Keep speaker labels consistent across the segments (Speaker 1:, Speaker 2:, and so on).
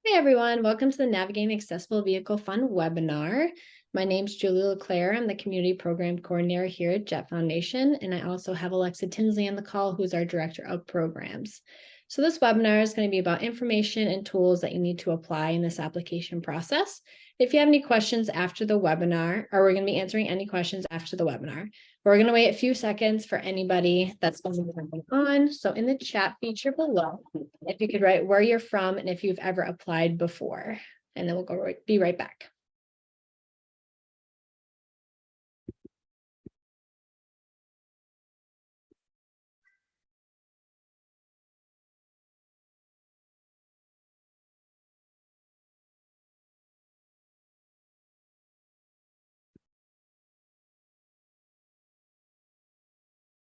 Speaker 1: Hey everyone, welcome to the Navigating Accessible Vehicle Fund webinar. My name's Julie LeClair. I'm the Community Program Coordinator here at Jett Foundation, and I also have Tinsley on the call, who's our Director of Programs. So this webinar is going to be about information and tools that you need to apply in this application process. If you have any questions after the webinar, or we're going to be answering any questions after the webinar, we're going to wait a few seconds for anybody that's going to be jumping on. So in the chat feature below, if you could write where you're from and if you've ever applied before, and then we'll be right back.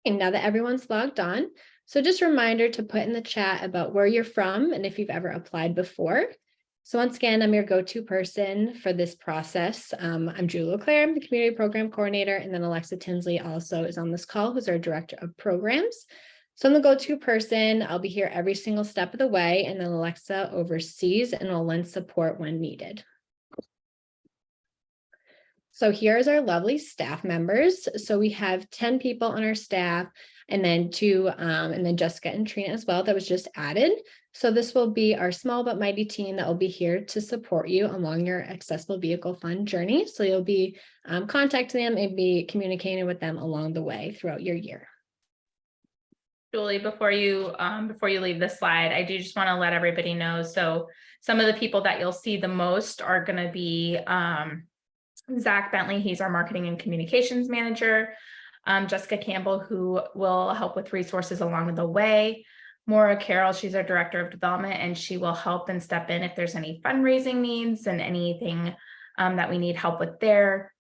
Speaker 1: And now that everyone's logged on, so just a reminder to put in the chat about where you're from and if you've ever applied before. So once again, I'm your go-to person for this process. I'm Julie LeClair, I'm the Community Program Coordinator, and then Tinsley also is on this call, who's our Director of Programs. So I'm the go-to person. I'll be here every single step of the way, and then Alexa oversees and will lend support when needed. So here's our lovely staff members. So we have 10 people on our staff, and then Jessica and Trina as well, that was just added. So this will be our small but mighty team that will be here to support you along your accessible vehicle fund journey. So you'll be contacting them and be communicating with them along the way throughout your year.
Speaker 2: Julie, before you leave this slide, I do just want to let everybody know. So some of the people that you'll see the most are going to be Zach Bentley, he's our marketing and communications manager. Jessica Campbell, who will help with resources along the way. Maura Carroll, she's our director of development, and she will help and step in if there's any fundraising needs and anything that we need help with there.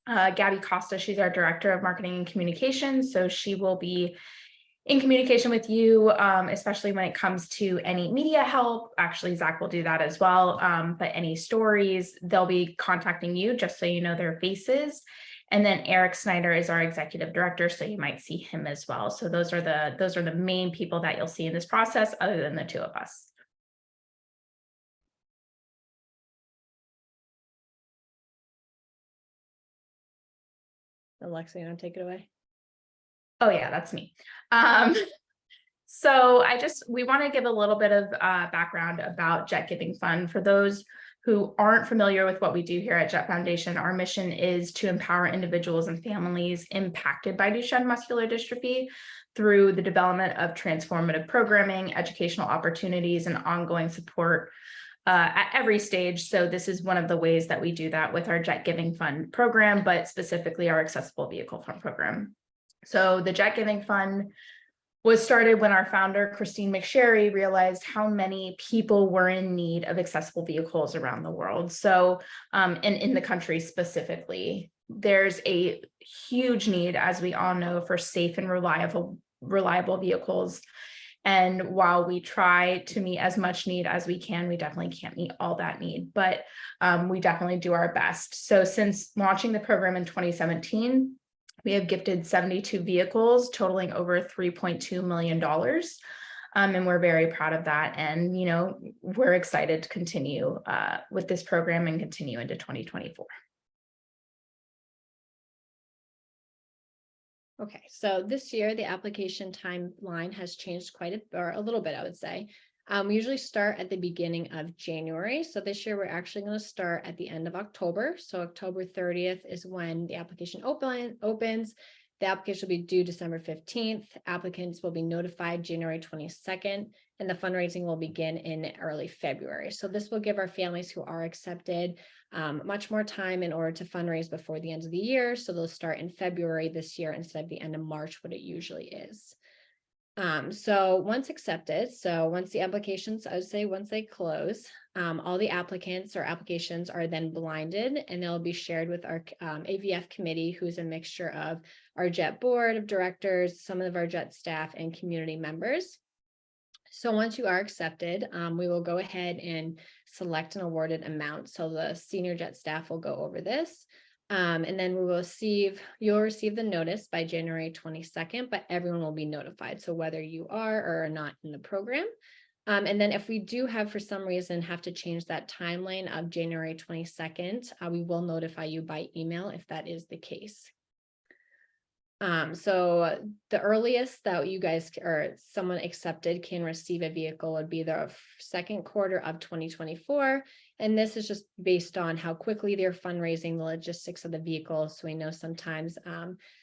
Speaker 2: Gabby Costa, she's our director of marketing and communications, so she will be in communication with you, especially when it comes to any media help. Actually, Zach will do that as well. But any stories, they'll be contacting you just so you know their faces. And then Eric Snyder is our executive director, so you might see him as well. So those are the main people that you'll see in this process, other than the two of us.
Speaker 1: Alexa, you want to take it away?
Speaker 2: Oh yeah, that's me. So we want to give a little bit of background about Jett Giving Fund. For those who aren't familiar with what we do here at Jett Foundation, our mission is to empower individuals and families impacted by Duchenne muscular dystrophy through the development of transformative programming, educational opportunities, and ongoing support at every stage. So this is one of the ways that we do that with our Jett Giving Fund program, but specifically our Accessible Vehicle Fund program. So the Jett Giving Fund was started when our founder, Christine McSherry, realized how many people were in need of accessible vehicles around the world. So, and in the country specifically, there's a huge need, as we all know, for safe and reliable vehicles. And while we try to meet as much need as we can, we definitely can't meet all that need, but we definitely do our best. So since launching the program in 2017, we have gifted 72 vehicles totaling over $3.2 million. And we're very proud of that. And, you know, we're excited to continue with this program and continue into 2024.
Speaker 1: Okay, so this year the application timeline has changed a little bit, I would say. We usually start at the beginning of January. So this year we're actually going to start at the end of October. So October 30th is when the application opens. The application will be due December 15th. Applicants will be notified January 22nd, and the fundraising will begin in early February. So this will give our families who are accepted much more time in order to fundraise before the end of the year. So they'll start in February this year instead of the end of March, what it usually is. So once accepted, so once the applications, I would say once they close, all the applicants or applications are then blinded, and they'll be shared with our AVF committee, who's a mixture of our Jett board of directors, some of our Jett staff, and community members. So once you are accepted, we will go ahead and select an awarded amount. So the senior Jett staff will go over this. And then you'll receive the notice by January 22nd, but everyone will be notified. So whether you are or are not in the program. And then if we do for some reason, have to change that timeline of January 22nd, we will notify you by email if that is the case. So the earliest that you guys or someone accepted can receive a vehicle would be the second quarter of 2024. And this is just based on how quickly they're fundraising, the logistics of the vehicles. So we know sometimes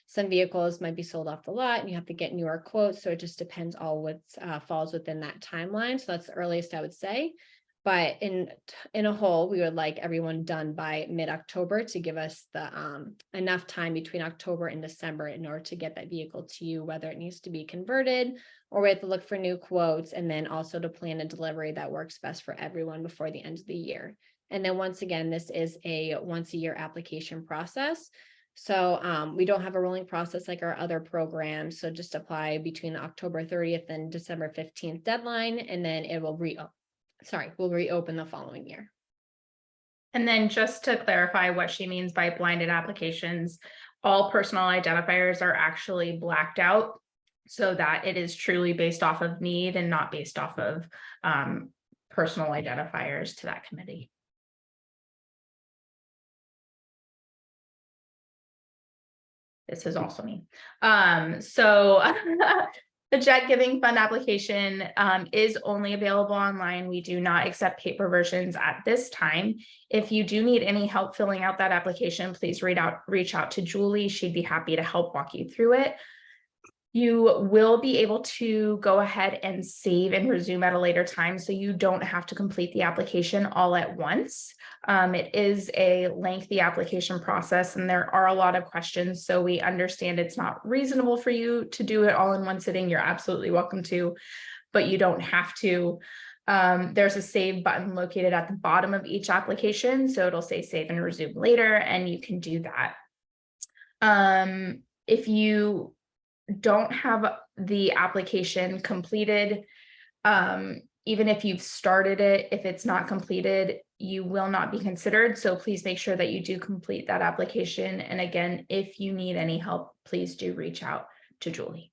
Speaker 1: some vehicles might be sold off the lot and you have to get newer quotes. So it just depends all what falls within that timeline. So that's the earliest I would say. But in a whole, we would like everyone done by mid-October to give us the enough time between October and December in order to get that vehicle to you, whether it needs to be converted or we have to look for new quotes, and then also to plan a delivery that works best for everyone before the end of the year. And then once again, this is a once-a-year application process. So we don't have a rolling process like our other programs. So just apply between October 30th and December 15th deadline, and then it will we'll reopen the following year.
Speaker 2: And then just to clarify what she means by blinded applications, all personal identifiers are actually blacked out so that it is truly based off of need and not based off of personal identifiers to that committee. This is also me. So the Jett Giving Fund application is only available online. We do not accept paper versions at this time. If you do need any help filling out that application, please reach out to Julie. She'd be happy to help walk you through it. You will be able to go ahead and save and resume at a later time, so you don't have to complete the application all at once. It is a lengthy application process and there are a lot of questions, so we understand it's not reasonable for you to do it all in one sitting. You're absolutely welcome to, but you don't have to. There's a save button located at the bottom of each application, so it'll say save and resume later, and you can do that. If you don't have the application completed, even if you've started it, if it's not completed, you will not be considered. So please make sure that you do complete that application. And again, if you need any help, please do reach out to Julie.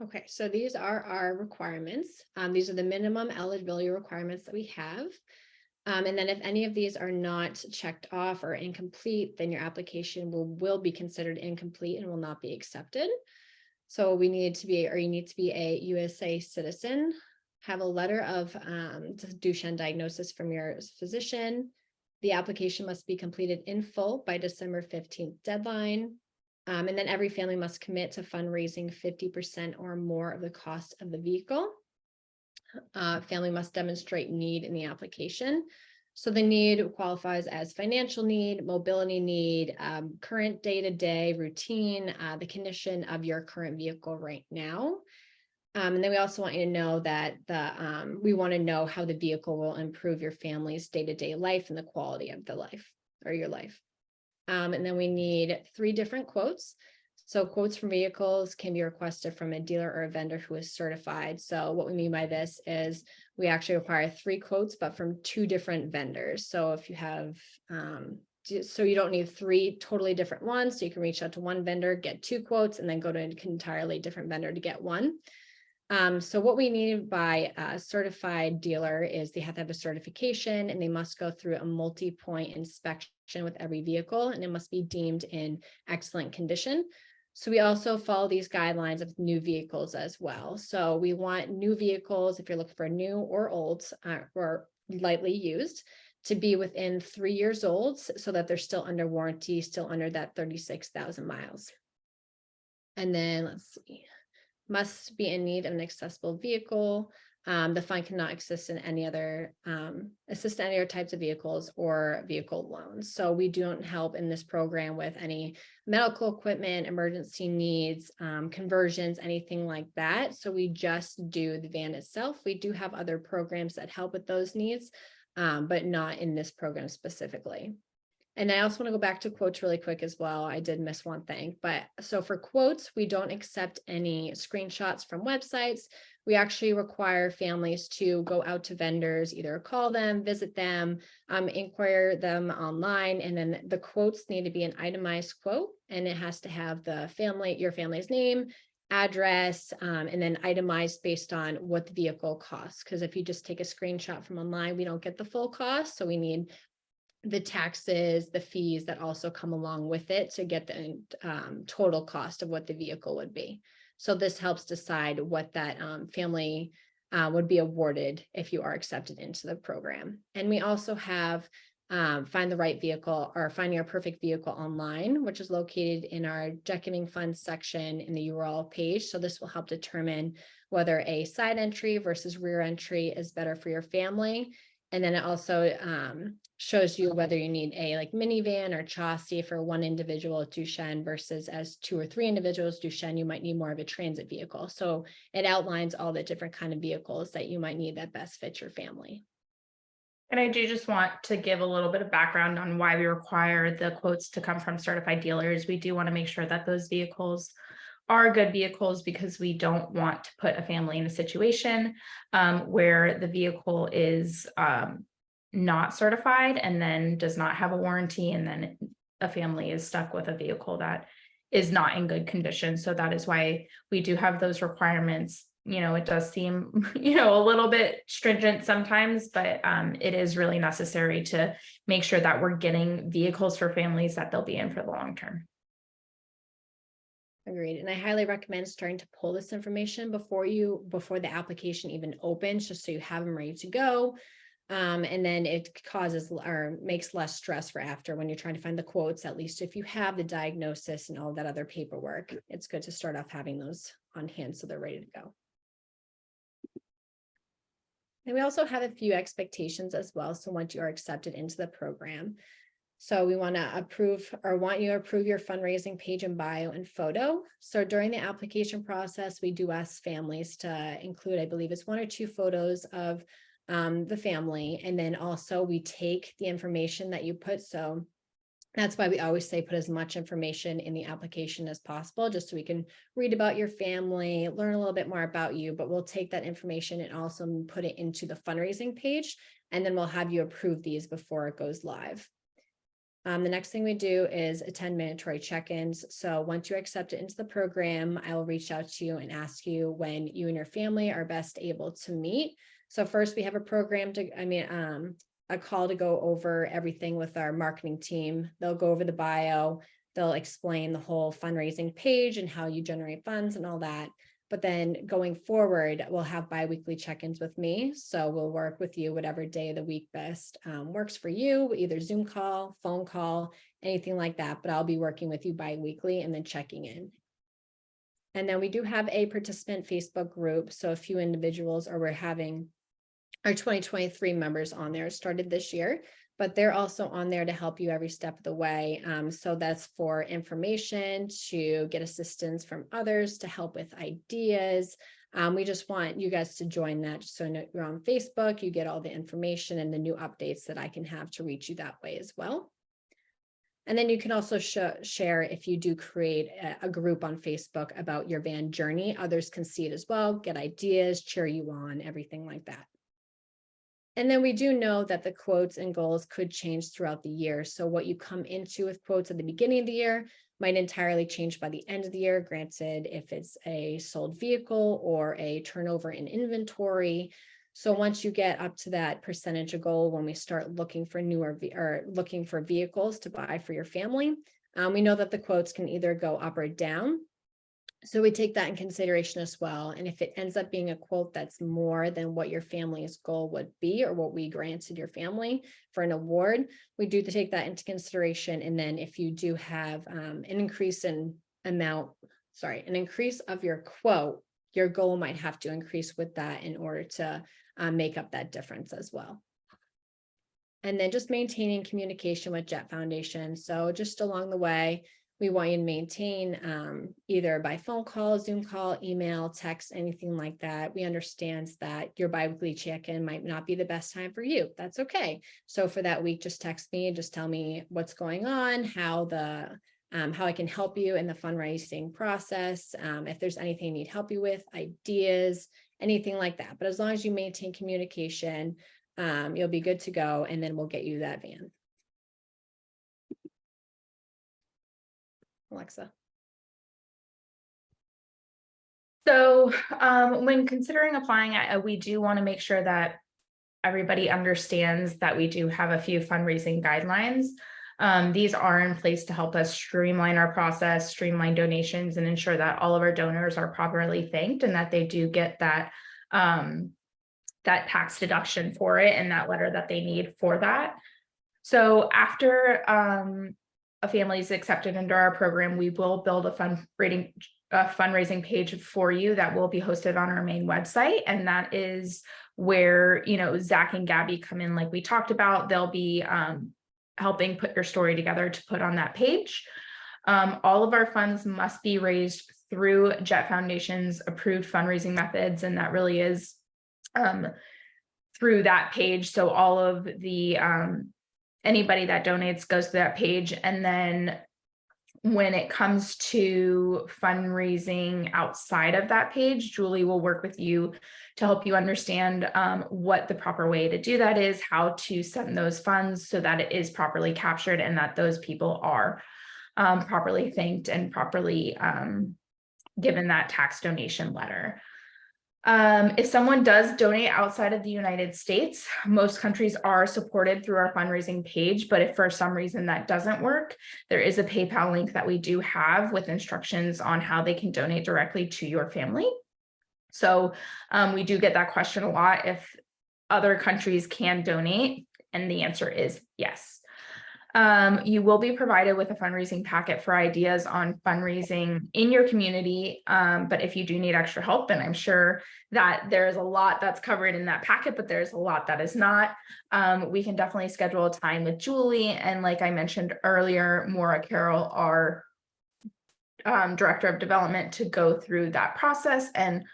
Speaker 1: Okay, so these are our requirements. These are the minimum eligibility requirements that we have. And then if any of these are not checked off or incomplete, then your application will be considered incomplete and will not be accepted. So you need to be a USA citizen, have a letter of Duchenne diagnosis from your physician. The application must be completed in full by December 15th deadline. And then every family must commit to fundraising 50% or more of the cost of the vehicle. Family must demonstrate need in the application. So the need qualifies as financial need, mobility need, current day-to-day routine, the condition of your current vehicle right now. And then we also want you to know that we want to know how the vehicle will improve your family's day-to-day life and the quality of the life or your life. And then we need 3 different quotes. So quotes from vehicles can be requested from a dealer or a vendor who is certified. So what we mean by this is we actually require 3 quotes, but from 2 different vendors. So if you have, so you don't need 3 totally different ones. So you can reach out to one vendor, get 2 quotes, and then go to an entirely different vendor to get one. So what we need by a certified dealer is they have to have a certification and they must go through a multi-point inspection with every vehicle, and it must be deemed in excellent condition. So we also follow these guidelines of new vehicles as well. So we want new vehicles, if you're looking for new or old or lightly used, to be within 3 years old so that they're still under warranty, still under that 36,000 miles. And then let's see, must be in need of an accessible vehicle. The fund cannot assist in any other types of vehicles or vehicle loans. So we don't help in this program with any medical equipment, emergency needs, conversions, anything like that. So we just do the van itself. We do have other programs that help with those needs, but not in this program specifically. And I also want to go back to quotes really quick as well. I did miss one thing, but so for quotes, we don't accept any screenshots from websites. we actually require families to go out to vendors, either call them, visit them, inquire them online, and then the quotes need to be an itemized quote, and it has to have your family's name, address, and then itemized based on what the vehicle costs. Because if you just take a screenshot from online, we don't get the full cost. So we need the taxes, the fees that also come along with it to get the total cost of what the vehicle would be. So this helps decide what that family would be awarded if you are accepted into the program. And we also have find the right vehicle, or finding your perfect vehicle online, which is located in our Jett Giving Funds section in the URL page. So this will help determine whether a side entry versus rear entry is better for your family. And then it also shows you whether you need a minivan or chassis for one individual Duchenne versus as 2 or 3 individuals Duchenne, you might need more of a transit vehicle. So it outlines all the different kind of vehicles that you might need that best fit your family.
Speaker 2: And I do just want to give a little bit of background on why we require the quotes to come from certified dealers. We do want to make sure that those vehicles are good vehicles, because we don't want to put a family in a situation where the vehicle is not certified and then does not have a warranty, and then a family is stuck with a vehicle that is not in good condition. So that is why we do have those requirements. It does seem, a little bit stringent sometimes, but it is really necessary to make sure that we're getting vehicles for families that they'll be in for the long term.
Speaker 1: Agreed. And I highly recommend starting to pull this information before the application even opens, just so you have them ready to go. And then it causes or makes less stress for after when you're trying to find the quotes. At least if you have the diagnosis and all that other paperwork, it's good to start off having those on hand so they're ready to go. And we also have a few expectations as well. So once you are accepted into the program, so we want to want you to approve your fundraising page and bio and photo. So during the application process, we do ask families to include, I believe it's 1 or 2 photos of the family. And then also we take the information that you put. So that's why we always say put as much information in the application as possible, just so we can read about your family, learn a little bit more about you, but we'll take that information and also put it into the fundraising page. And then we'll have you approve these before it goes live. The next thing we do is attend mandatory check-ins. So once you accept it into the program, I will reach out to you and ask you when you and your family are best able to meet. So first we have a a call to go over everything with our marketing team. They'll go over the bio, they'll explain the whole fundraising page and how you generate funds and all that. But then going forward, we'll have biweekly check-ins with me. So we'll work with you whatever day of the week best works for you, either Zoom call, phone call, anything like that. But I'll be working with you biweekly and then checking in. And then we do have a participant Facebook group. So a few individuals, or we're having our 2023 members on there, started this year, but they're also on there to help you every step of the way. So that's for information, to get assistance from others, to help with ideas. We just want you guys to join that, so you're on Facebook, you get all the information and the new updates that I can have to reach you that way as well. And then you can also share, if you do create a group on Facebook about your van journey, others can see it as well, get ideas, cheer you on, everything like that. And then we do know that the quotes and goals could change throughout the year. So what you come into with quotes at the beginning of the year might entirely change by the end of the year. Granted, if it's a sold vehicle or a turnover in inventory. So once you get up to that percentage of goal, when we start looking for looking for vehicles to buy for your family, we know that the quotes can either go up or down. So we take that in consideration as well. And if it ends up being a quote that's more than what your family's goal would be, or what we granted your family for an award, we do take that into consideration. And then if you do have an increase of your quote, your goal might have to increase with that in order to make up that difference as well. And then just maintaining communication with Jett Foundation. So just along the way, we want you to maintain either by phone call, Zoom call, email, text, anything like that. We understand that your biweekly check-in might not be the best time for you. That's okay. So for that week, just text me, just tell me what's going on, how I can help you in the fundraising process. If there's anything you need help you with, ideas, anything like that. But as long as you maintain communication, you'll be good to go, and then we'll get you that van. Alexa.
Speaker 2: So when considering applying, we do want to make sure that everybody understands that we do have a few fundraising guidelines. These are in place to help us streamline our process, streamline donations, and ensure that all of our donors are properly thanked and that they do get that that tax deduction for it and that letter that they need for that. So after a family is accepted into our program, we will build a fundraising page for you that will be hosted on our main website. And that is where, you know, Zach and Gabby come in, like we talked about. They'll be helping put your story together to put on that page. All of our funds must be raised through Jett Foundation's approved fundraising methods. And that really is through that page. So all of the anybody that donates goes to that page. And then when it comes to fundraising outside of that page, Julie will work with you to help you understand what the proper way to do that is, how to send those funds so that it is properly captured and that those people are properly thanked and properly given that tax donation letter. If someone does donate outside of the United States, most countries are supported through our fundraising page, but if for some reason that doesn't work, there is a PayPal link that we do have with instructions on how they can donate directly to your family. So we do get that question a lot, if other countries can donate, and the answer is yes. You will be provided with a fundraising packet for ideas on fundraising in your community. But if you do need extra help, and I'm sure that there's a lot that's covered in that packet, but there's a lot that is not, we can definitely schedule a time with Julie. And like I mentioned earlier, Maura Carroll, our Director of Development, to go through that process and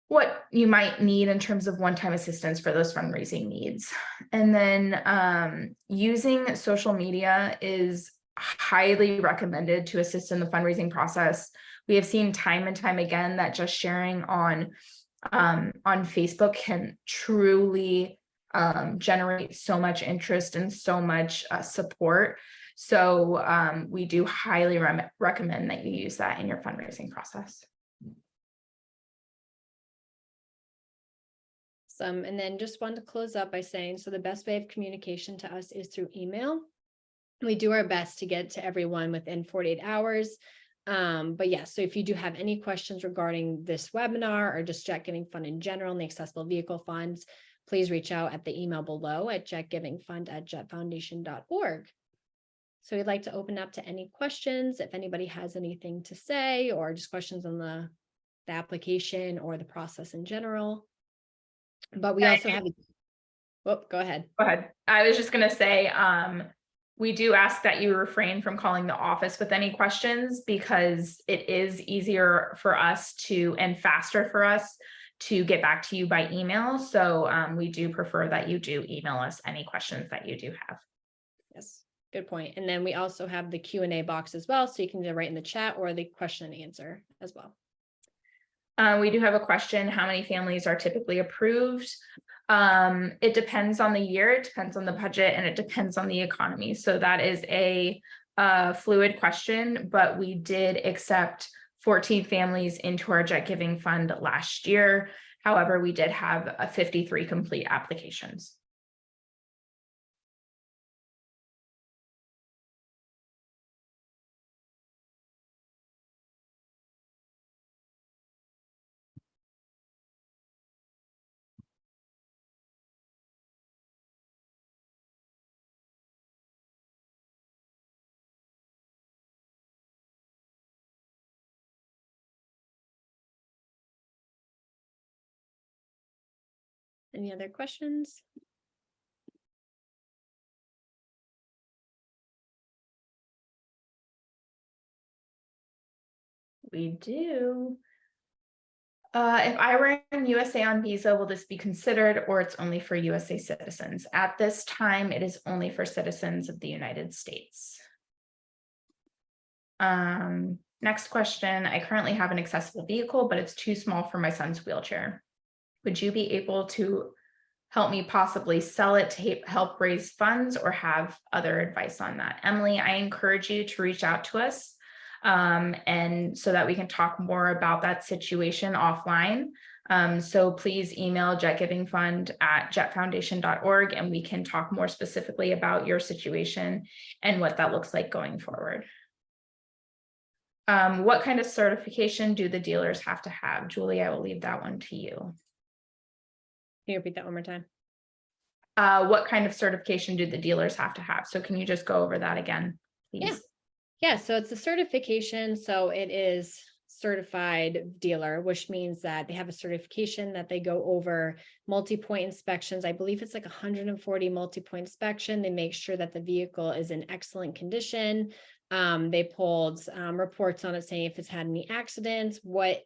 Speaker 2: what you might need in terms of one-time assistance for those fundraising needs. And then using social media is highly recommended to assist in the fundraising process. We have seen time and time again that just sharing on Facebook can truly generate so much interest and so much support. So we do highly recommend that you use that in your fundraising process.
Speaker 1: And then just wanted to close up by saying, so the best way of communication to us is through email. We do our best to get to everyone within 48 hours. But yeah, so if you do have any questions regarding this webinar or just Jett Giving Fund in general and the accessible vehicle funds, please reach out at the email below at jettgivingfund@jettfoundation.org. So we'd like to open up to any questions if anybody has anything to say, or just questions on the application or the process in general. But we also have, oh, go ahead.
Speaker 2: Go ahead. I was just going to say, we do ask that you refrain from calling the office with any questions, because it is easier for us to, and faster for us to get back to you by email. So we do prefer that you do email us any questions that you do have.
Speaker 1: Yes, good point. And then we also have the Q&A box as well. So you can either write in the chat or the question and answer as well.
Speaker 2: We do have a question: how many families are typically approved? It depends on the year, it depends on the budget, and it depends on the economy. So that is a fluid question, but we did accept 14 families into our Jett Giving Fund last year. However, we did have 53 complete applications.
Speaker 1: Any other questions?
Speaker 2: We do. If I were in USA on visa, will this be considered, or it's only for USA citizens? At this time, it is only for citizens of the United States. Next question: I currently have an accessible vehicle, but it's too small for my son's wheelchair. Would you be able to help me possibly sell it to help raise funds, or have other advice on that? Emily, I encourage you to reach out to us, and so that we can talk more about that situation offline. So please email jetgivingfund@jettfoundation.org, and we can talk more specifically about your situation and what that looks like going forward. What kind of certification do the dealers have to have? Julie, I will leave that one to you.
Speaker 1: Can you repeat that one more time?
Speaker 2: What kind of certification do the dealers have to have? So can you just go over that again, please?
Speaker 1: Yeah, so it's a certification. So it is certified dealer, which means that they have a certification that they go over multi-point inspections. I believe it's like 140 multi-point inspection. They make sure that the vehicle is in excellent condition. They pulled reports on it saying if it's had any accidents, what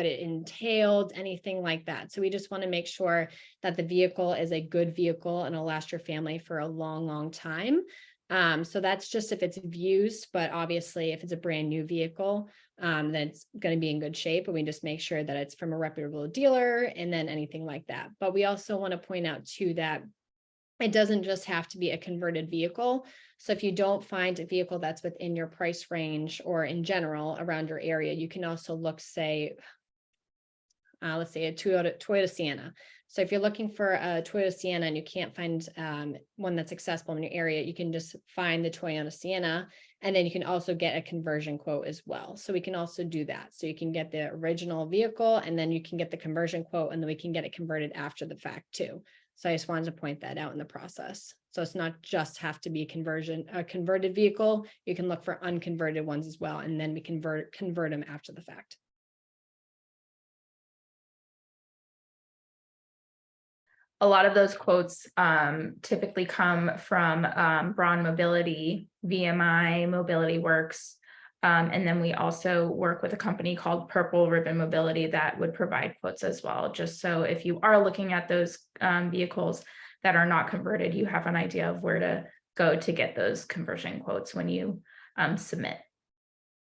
Speaker 1: it entailed, anything like that. So we just want to make sure that the vehicle is a good vehicle and will last your family for a long, long time. So that's just if it's used, but obviously if it's a brand new vehicle, then it's going to be in good shape, and we just make sure that it's from a reputable dealer and then anything like that. But we also want to point out too that it doesn't just have to be a converted vehicle. So if you don't find a vehicle that's within your price range or in general around your area, you can also look, say, let's say a Toyota Sienna. So if you're looking for a Toyota Sienna and you can't find one that's accessible in your area, you can just find the Toyota Sienna, and then you can also get a conversion quote as well. So we can also do that. So you can get the original vehicle, and then you can get the conversion quote, and then we can get it converted after the fact too. So I just wanted to point that out in the process. So it's not just have to be a converted vehicle. You can look for unconverted ones as well, and then we convert them after the fact.
Speaker 2: A lot of those quotes typically come from Braun Mobility, VMI, Mobility Works. And then we also work with a company called Purple Ribbon Mobility that would provide quotes as well. Just so if you are looking at those vehicles that are not converted, you have an idea of where to go to get those conversion quotes when you submit.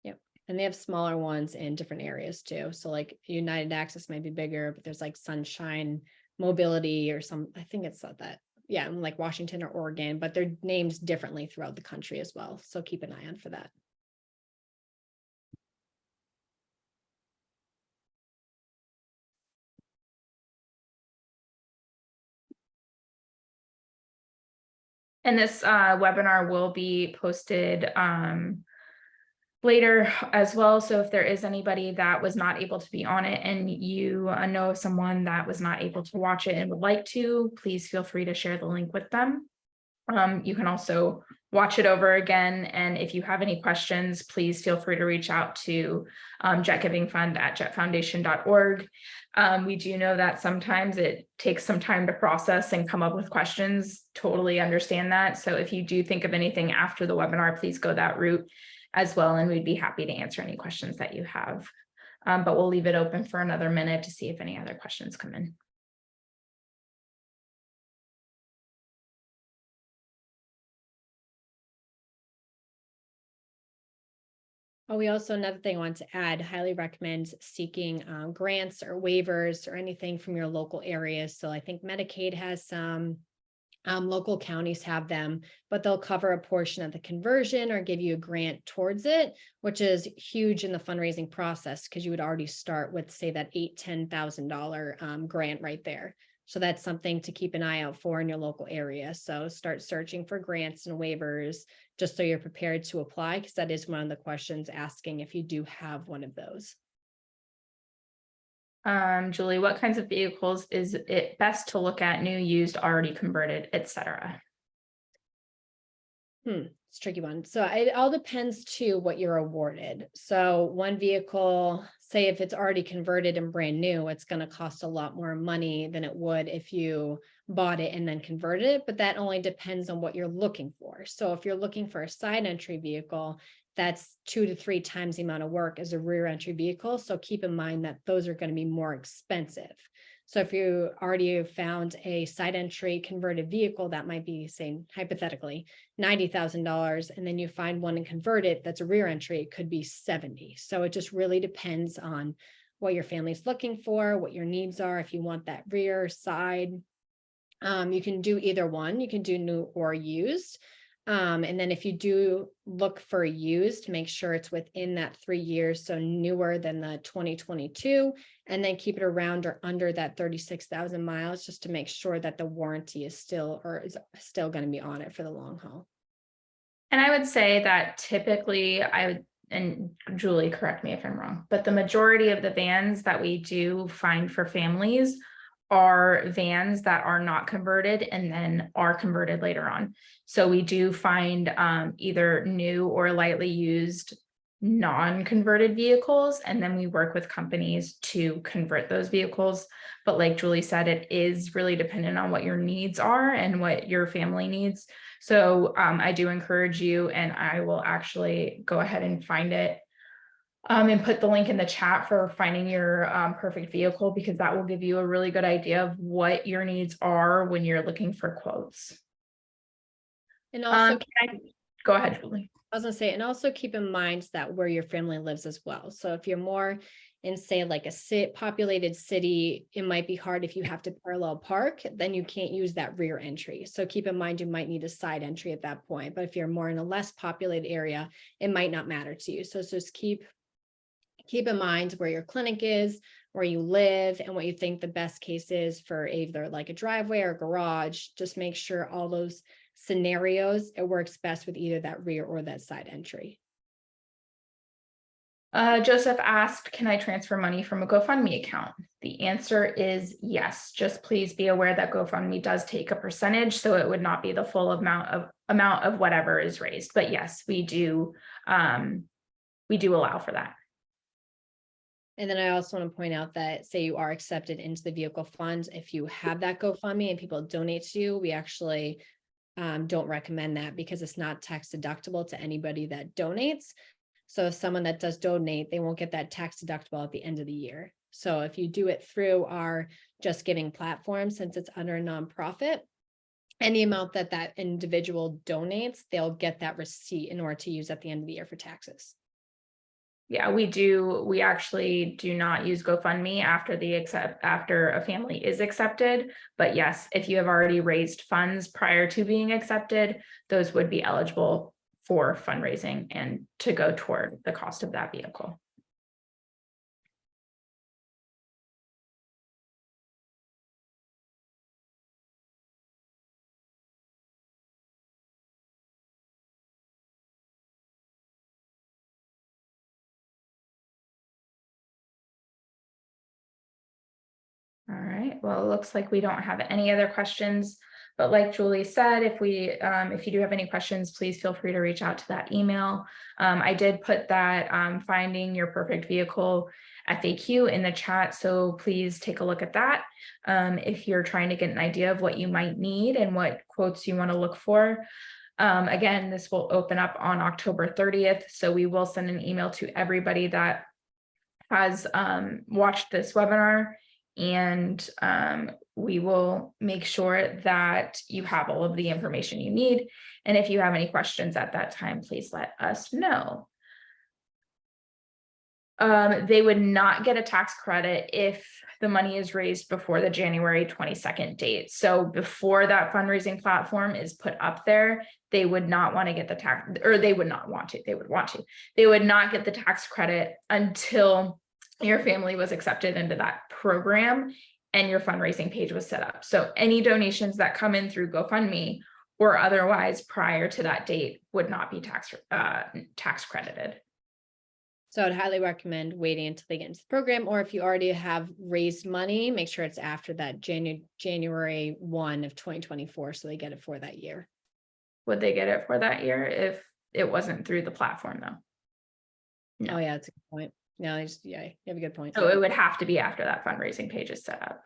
Speaker 1: Yep. And they have smaller ones in different areas too. So like United Access might be bigger, but there's like Sunshine Mobility or I think it's that, yeah, like Washington or Oregon, but they're named differently throughout the country as well. So keep an eye on for that.
Speaker 2: And this webinar will be posted later as well. So if there is anybody that was not able to be on it and you know of someone that was not able to watch it and would like to, please feel free to share the link with them. You can also watch it over again. And if you have any questions, please feel free to reach out to jetgivingfund@jettfoundation.org. We do know that sometimes it takes some time to process and come up with questions. Totally understand that. So if you do think of anything after the webinar, please go that route as well, and we'd be happy to answer any questions that you have. But we'll leave it open for another minute to see if any other questions come in.
Speaker 1: Oh, we also, another thing I want to add, highly recommend seeking grants or waivers or anything from your local areas. So I think Medicaid has some, local counties have them, but they'll cover a portion of the conversion or give you a grant towards it, which is huge in the fundraising process because you would already start with, say, that $8,000-$10,000 grant right there. So that's something to keep an eye out for in your local area. So start searching for grants and waivers just so you're prepared to apply, because that is one of the questions asking if you do have one of those.
Speaker 2: Julie, what kinds of vehicles is it best to look at? New, used, already converted, etc.
Speaker 1: It's a tricky one. So it all depends to what you're awarded. So one vehicle, say if it's already converted and brand new, it's going to cost a lot more money than it would if you bought it and then converted it. But that only depends on what you're looking for. So if you're looking for a side entry vehicle, that's 2 to 3 times the amount of work as a rear entry vehicle. So keep in mind that those are going to be more expensive. So if you already found a side entry converted vehicle, that might be, say, hypothetically, $90,000, and then you find one and convert it, that's a rear entry, it could be 70. So it just really depends on what your family's looking for, what your needs are, if you want that rear, side. You can do either one. You can do new or used. And then if you do look for used, make sure it's within that 3 years, so newer than the 2022, and then keep it around or under that 36,000 miles, just to make sure that the warranty is still going to be on it for the long haul.
Speaker 2: And I would say that typically and Julie, correct me if I'm wrong, but the majority of the vans that we do find for families are vans that are not converted and then are converted later on. So we do find either new or lightly used non-converted vehicles, and then we work with companies to convert those vehicles. But like Julie said, it is really dependent on what your needs are and what your family needs. So I do encourage you, and I will actually go ahead and find it and put the link in the chat for finding your perfect vehicle, because that will give you a really good idea of what your needs are when you're looking for quotes.
Speaker 1: And also,
Speaker 2: go ahead, Julie.
Speaker 1: I was gonna say, and also keep in mind that where your family lives as well. So if you're more in, say, like a populated city, it might be hard if you have to parallel park, then you can't use that rear entry. So keep in mind, you might need a side entry at that point. But if you're more in a less populated area, it might not matter to you. So just keep in mind where your clinic is, where you live, and what you think the best case is for either like a driveway or garage. Just make sure all those scenarios, it works best with either that rear or that side entry.
Speaker 2: Joseph asked, can I transfer money from a GoFundMe account? The answer is yes. Just please be aware that GoFundMe does take a percentage, so it would not be the full amount of whatever is raised. But yes, we do allow for that.
Speaker 1: And then I also want to point out that, say you are accepted into the vehicle fund, if you have that GoFundMe and people donate to you, we actually don't recommend that, because it's not tax deductible to anybody that donates. So if someone that does donate, they won't get that tax deductible at the end of the year. So if you do it through our Just Giving platform, since it's under a nonprofit, any amount that that individual donates, they'll get that receipt in order to use at the end of the year for taxes.
Speaker 2: Yeah, we do. We actually do not use GoFundMe after a family is accepted. But yes, if you have already raised funds prior to being accepted, those would be eligible for fundraising and to go toward the cost of that vehicle. All right, well, it looks like we don't have any other questions, but like Julie said, if you do have any questions, please feel free to reach out to that email. I did put that finding your perfect vehicle FAQ in the chat, so please take a look at that. If you're trying to get an idea of what you might need and what quotes you want to look for. Again, this will open up on October 30th, so we will send an email to everybody that has watched this webinar, and we will make sure that you have all of the information you need. And if you have any questions at that time, please let us know. They would not get a tax credit if the money is raised before the January 22nd date. So before that fundraising platform is put up there, they would not want to get the tax, or they would not want to, they would want to. They would not get the tax credit until your family was accepted into that program and your fundraising page was set up. So any donations that come in through GoFundMe or otherwise prior to that date would not be tax credited.
Speaker 1: So I'd highly recommend waiting until they get into the program, or if you already have raised money, make sure it's after that January 1 of 2024, so they get it for that year.
Speaker 2: Would they get it for that year if it wasn't through the platform though?
Speaker 1: No. Oh yeah, that's a good point. No, yeah, you have a good point.
Speaker 2: So it would have to be after that fundraising page is set up.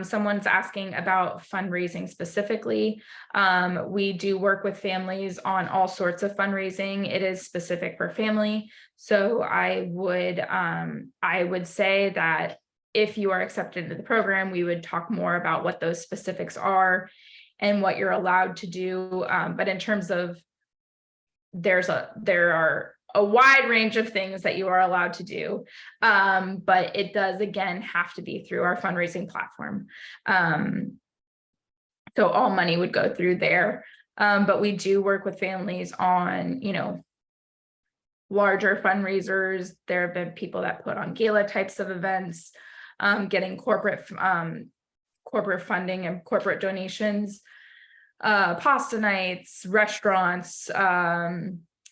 Speaker 2: Someone's asking about fundraising specifically. We do work with families on all sorts of fundraising. It is specific per family. So I would say that if you are accepted into the program, we would talk more about what those specifics are and what you're allowed to do. But in terms of there are a wide range of things that you are allowed to do. But it does, again, have to be through our fundraising platform. So all money would go through there. But we do work with families on, larger fundraisers. There have been people that put on gala types of events, getting corporate funding and corporate donations, pasta nights, restaurants,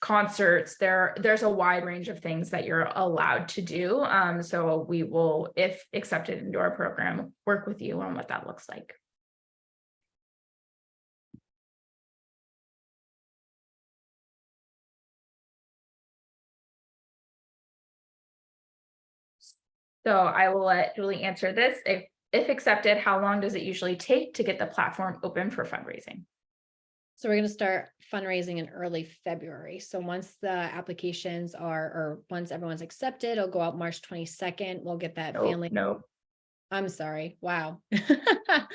Speaker 2: concerts. There's a wide range of things that you're allowed to do. So we will, if accepted into our program, work with you on what that looks like. So I will let Julie answer this. If accepted, how long does it usually take to get the platform open for fundraising?
Speaker 1: So we're going to start fundraising in early February. So once the applications or once everyone's accepted, it'll go out March 22nd. We'll get that family.
Speaker 2: No.
Speaker 1: I'm sorry. Wow. I'm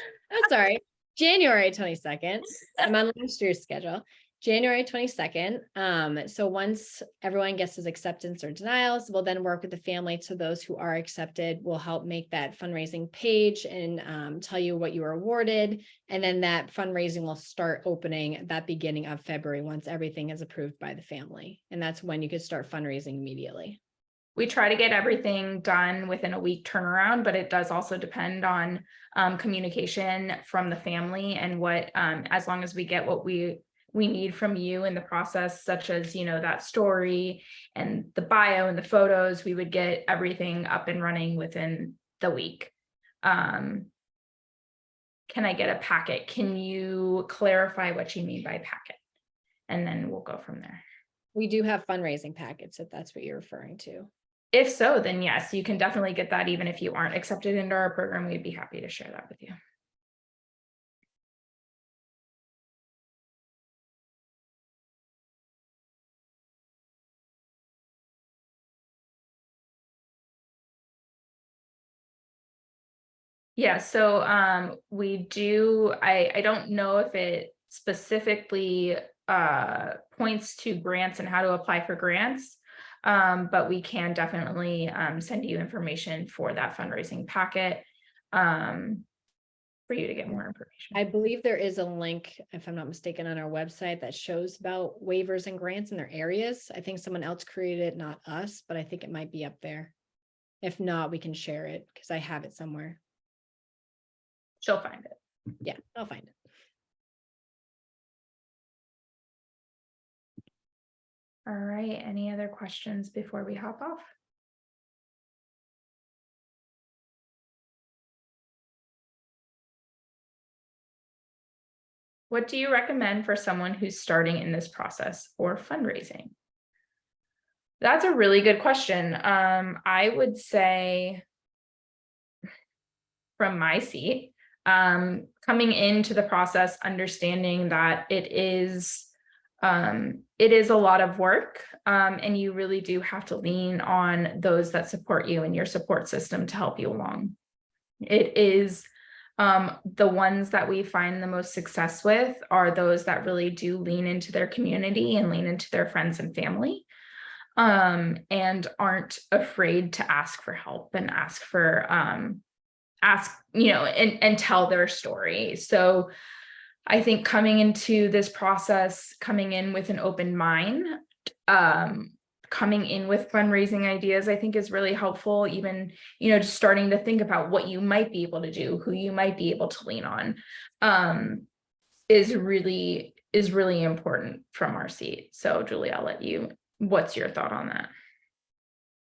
Speaker 1: sorry. January 22nd. I'm on last year's schedule. January 22nd. So once everyone gets his acceptance or denials, we'll then work with the family. To those who are accepted, we'll help make that fundraising page and tell you what you were awarded. And then that fundraising will start opening at that beginning of February once everything is approved by the family. And that's when you could start fundraising immediately.
Speaker 2: We try to get everything done within a week turnaround, but it does also depend on communication from the family and what, as long as we get what we need from you in the process, such as, that story and the bio and the photos, we would get everything up and running within the week. Can I get a packet? Can you clarify what you mean by packet? And then we'll go from there.
Speaker 1: We do have fundraising packets, if that's what you're referring to.
Speaker 2: If so, then yes, you can definitely get that. Even if you aren't accepted into our program, we'd be happy to share that with you. Yeah, so we do, I don't know if it specifically points to grants and how to apply for grants, but we can definitely send you information for that fundraising packet for you to get more information.
Speaker 1: I believe there is a link, if I'm not mistaken, on our website that shows about waivers and grants in their areas. I think someone else created it, not us, but I think it might be up there. If not, we can share it because I have it somewhere.
Speaker 2: She'll find it.
Speaker 1: Yeah, I'll find it.
Speaker 2: All right, any other questions before we hop off? What do you recommend for someone who's starting in this process or fundraising? That's a really good question. I would say from my seat, coming into the process, understanding that it is a lot of work, and you really do have to lean on those that support you and your support system to help you along. It is the ones that we find the most success with are those that really do lean into their community and lean into their friends and family, and aren't afraid to ask for help and ask for and tell their story. So I think coming into this process, coming in with an open mind, coming in with fundraising ideas, I think is really helpful. Even, just starting to think about what you might be able to do, who you might be able to lean on, is really important from our seat. So Julie, I'll let you, what's your thought on that?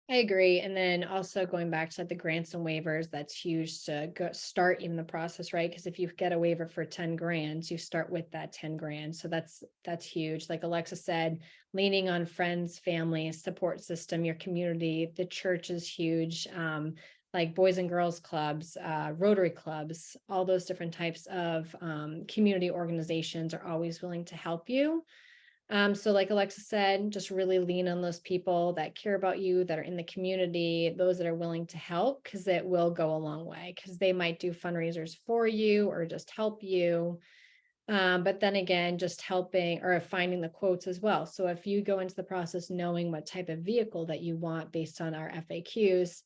Speaker 1: I agree. And then also going back to the grants and waivers, that's huge to start even the process, right? Because if you get a waiver for 10 grand, you start with that 10 grand. So that's huge. Like Alexa said, leaning on friends, family, support system, your community, the church is huge. Like boys and girls clubs, Rotary clubs, all those different types of community organizations are always willing to help you. So like Alexa said, just really lean on those people that care about you, that are in the community, those that are willing to help, because it will go a long way, because they might do fundraisers for you or just help you. But then again, just helping or finding the quotes as well. So if you go into the process knowing what type of vehicle that you want based on our FAQs,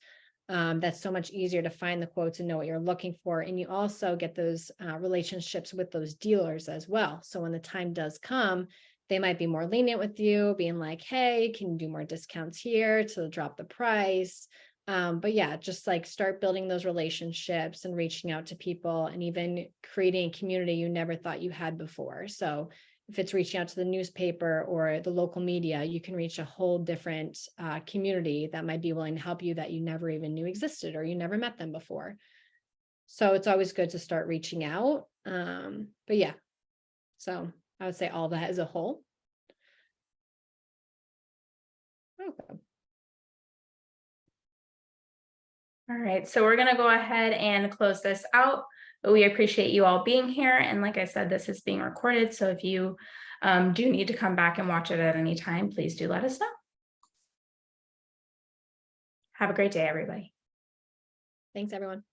Speaker 1: that's so much easier to find the quotes and know what you're looking for. And you also get those relationships with those dealers as well. So when the time does come, they might be more lenient with you, being like, hey, can you do more discounts here to drop the price? But yeah, just like start building those relationships and reaching out to people and even creating a community you never thought you had before. So if it's reaching out to the newspaper or the local media, you can reach a whole different community that might be willing to help you that you never even knew existed or you never met them before. So it's always good to start reaching out. But yeah, so I would say all that as a whole. Okay.
Speaker 2: All right, so we're gonna go ahead and close this out. But we appreciate you all being here. And like I said, this is being recorded. So if you do need to come back and watch it at any time, please do let us know. Have a great day, everybody.
Speaker 1: Thanks, everyone.